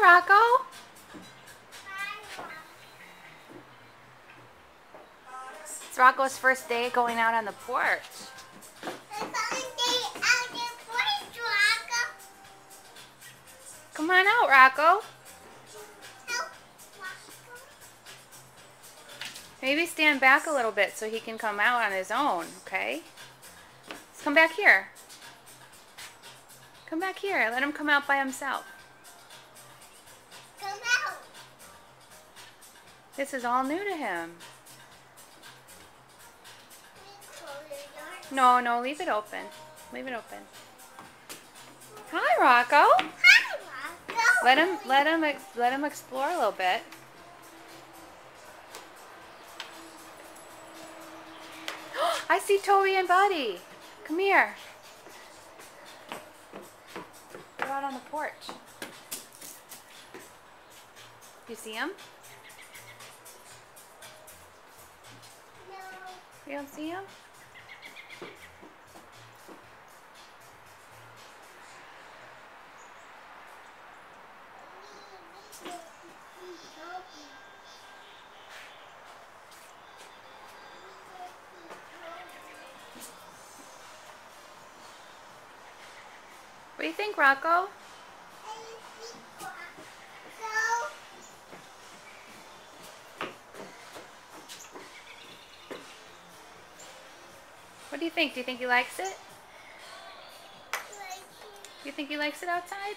Rocco. It's Rocco's first day going out on the porch. Come on out, Rocco. Maybe stand back a little bit so he can come out on his own, okay? Let's come back here. Come back here. Let him come out by himself. Come out. This is all new to him. No, no, leave it open. Leave it open. Hi, Rocco. Hi, Rocco. Let him explore a little bit. I see Toby and Buddy. Come here. Go out on the porch. You see him? No. You don't see him? What do you think, Rocco? What do you think? Do you think he likes it? Do you think he likes it outside?